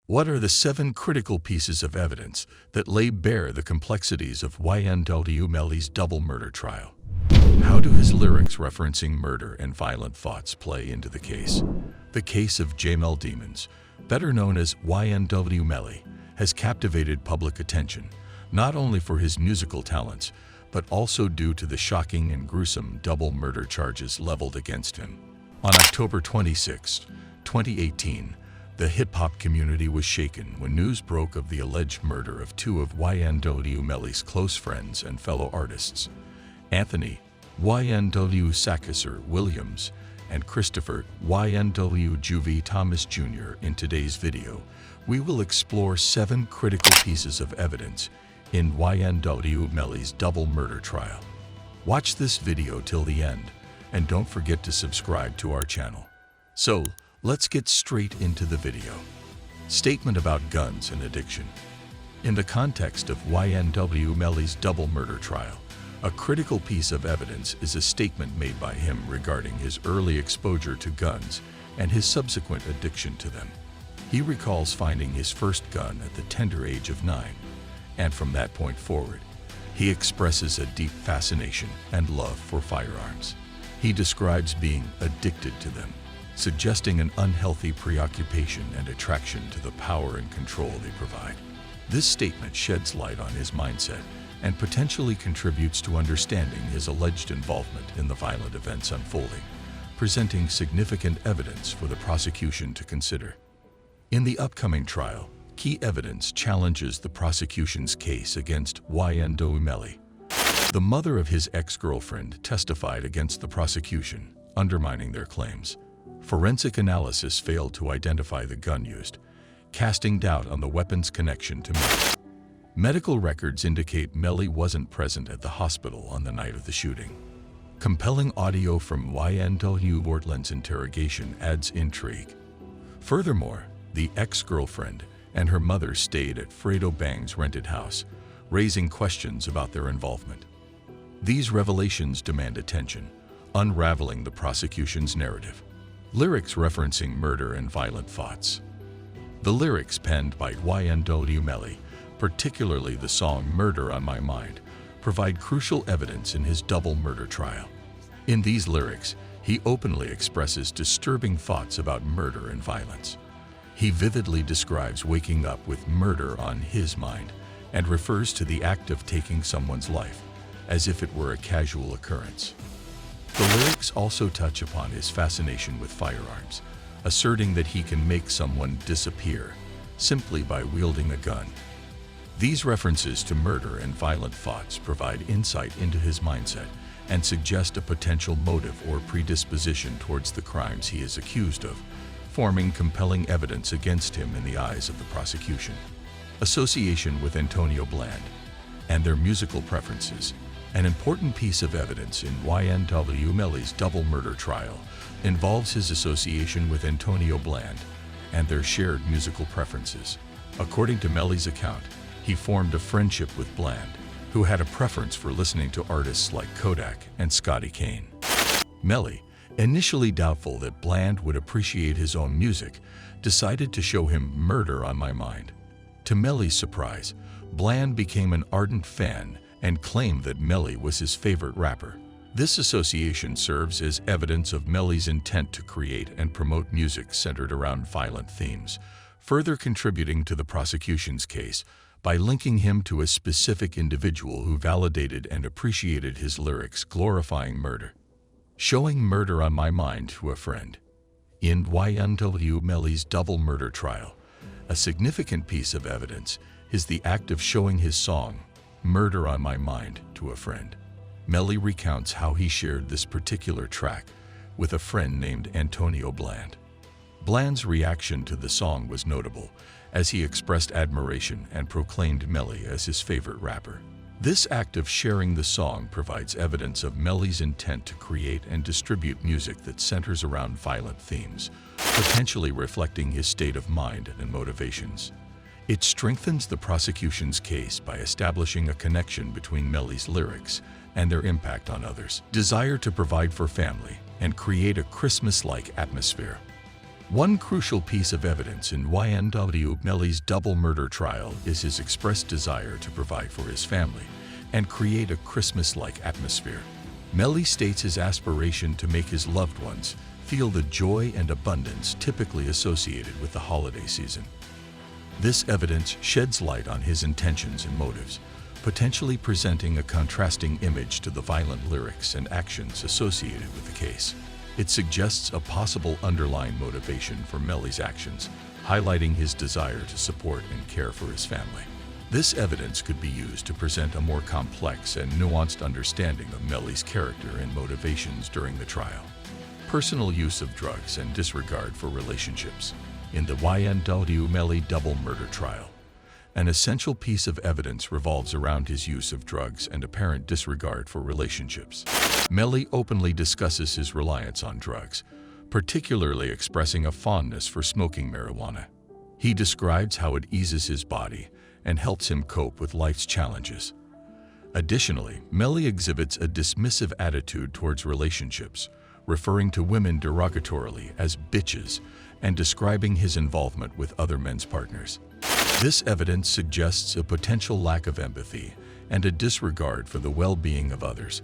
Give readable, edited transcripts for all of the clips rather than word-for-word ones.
What are the 7 critical pieces of evidence that lay bare the complexities of YNW Melly's double murder trial? How do his lyrics referencing murder and violent thoughts play into the case? The case of Jamell Demons, better known as YNW Melly, has captivated public attention, not only for his musical talents, but also due to the shocking and gruesome double murder charges leveled against him. On October 26, 2018, the hip-hop community was shaken when news broke of the alleged murder of 2 of YNW Melly's close friends and fellow artists, Anthony YNW Sakchaser Williams and Christopher YNW Juvy Thomas Jr. In today's video, we will explore 7 critical pieces of evidence in YNW Melly's double murder trial. Watch this video till the end, and don't forget to subscribe to our channel. So, let's get straight into the video. Statement about guns and addiction. In the context of YNW Melly's double murder trial, a critical piece of evidence is a statement made by him regarding his early exposure to guns and his subsequent addiction to them. He recalls finding his first gun at the tender age of 9, and from that point forward, he expresses a deep fascination and love for firearms. He describes being addicted to them, suggesting an unhealthy preoccupation and attraction to the power and control they provide. This statement sheds light on his mindset and potentially contributes to understanding his alleged involvement in the violent events unfolding, presenting significant evidence for the prosecution to consider. In the upcoming trial, key evidence challenges the prosecution's case against YNW Melly. The mother of his ex-girlfriend testified against the prosecution, undermining their claims. Forensic analysis failed to identify the gun used, casting doubt on the weapon's connection to Melly. Medical records indicate Melly wasn't present at the hospital on the night of the shooting. Compelling audio from YNW Bortlen's interrogation adds intrigue. Furthermore, the ex-girlfriend and her mother stayed at Fredo Bang's rented house, raising questions about their involvement. These revelations demand attention, unraveling the prosecution's narrative. Lyrics referencing murder and violent thoughts. The lyrics penned by YNW Melly, particularly the song "Murder on My Mind," provide crucial evidence in his double murder trial. In these lyrics, he openly expresses disturbing thoughts about murder and violence. He vividly describes waking up with murder on his mind and refers to the act of taking someone's life as if it were a casual occurrence. The lyrics also touch upon his fascination with firearms, asserting that he can make someone disappear simply by wielding a gun. These references to murder and violent thoughts provide insight into his mindset and suggest a potential motive or predisposition towards the crimes he is accused of, forming compelling evidence against him in the eyes of the prosecution. Association with Antonio Bland and their musical preferences. An important piece of evidence in YNW Melly's double murder trial involves his association with Antonio Bland and their shared musical preferences. According to Melly's account, he formed a friendship with Bland, who had a preference for listening to artists like Kodak and Scotty Kane. Melly, initially doubtful that Bland would appreciate his own music, decided to show him "Murder on My Mind." To Melly's surprise, Bland became an ardent fan and claimed that Melly was his favorite rapper. This association serves as evidence of Melly's intent to create and promote music centered around violent themes, further contributing to the prosecution's case by linking him to a specific individual who validated and appreciated his lyrics glorifying murder. Showing "Murder on My Mind" to a friend. In YNW Melly's double murder trial, a significant piece of evidence is the act of showing his song, "Murder on My Mind," to a friend. Melly recounts how he shared this particular track with a friend named Antonio Bland. Bland's reaction to the song was notable, as he expressed admiration and proclaimed Melly as his favorite rapper. This act of sharing the song provides evidence of Melly's intent to create and distribute music that centers around violent themes, potentially reflecting his state of mind and motivations. It strengthens the prosecution's case by establishing a connection between Melly's lyrics and their impact on others. Desire to provide for family and create a Christmas-like atmosphere. One crucial piece of evidence in YNW Melly's double murder trial is his expressed desire to provide for his family and create a Christmas-like atmosphere. Melly states his aspiration to make his loved ones feel the joy and abundance typically associated with the holiday season. This evidence sheds light on his intentions and motives, potentially presenting a contrasting image to the violent lyrics and actions associated with the case. It suggests a possible underlying motivation for Melly's actions, highlighting his desire to support and care for his family. This evidence could be used to present a more complex and nuanced understanding of Melly's character and motivations during the trial. Personal use of drugs and disregard for relationships. In the YNW Melly double murder trial, an essential piece of evidence revolves around his use of drugs and apparent disregard for relationships. Melly openly discusses his reliance on drugs, particularly expressing a fondness for smoking marijuana. He describes how it eases his body and helps him cope with life's challenges. Additionally, Melly exhibits a dismissive attitude towards relationships, referring to women derogatorily as bitches and describing his involvement with other men's partners. This evidence suggests a potential lack of empathy and a disregard for the well-being of others,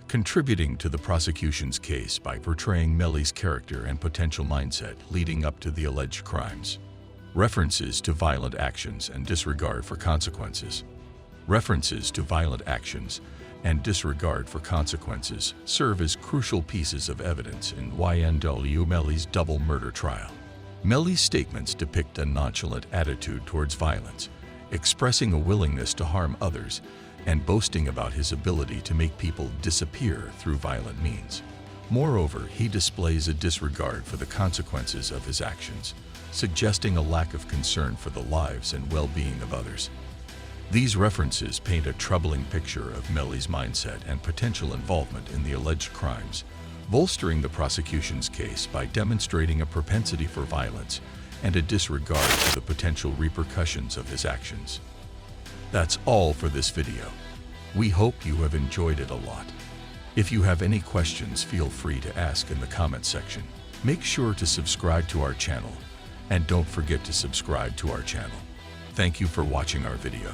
contributing to the prosecution's case by portraying Melly's character and potential mindset leading up to the alleged crimes. References to violent actions and disregard for consequences. References to violent actions and disregard for consequences serve as crucial pieces of evidence in YNW Melly's double murder trial. Melly's statements depict a nonchalant attitude towards violence, expressing a willingness to harm others and boasting about his ability to make people disappear through violent means. Moreover, he displays a disregard for the consequences of his actions, suggesting a lack of concern for the lives and well-being of others. These references paint a troubling picture of Melly's mindset and potential involvement in the alleged crimes, bolstering the prosecution's case by demonstrating a propensity for violence and a disregard for the potential repercussions of his actions. That's all for this video. We hope you have enjoyed it a lot. If you have any questions, feel free to ask in the comment section. Make sure to subscribe to our channel and don't forget to subscribe to our channel. Thank you for watching our video.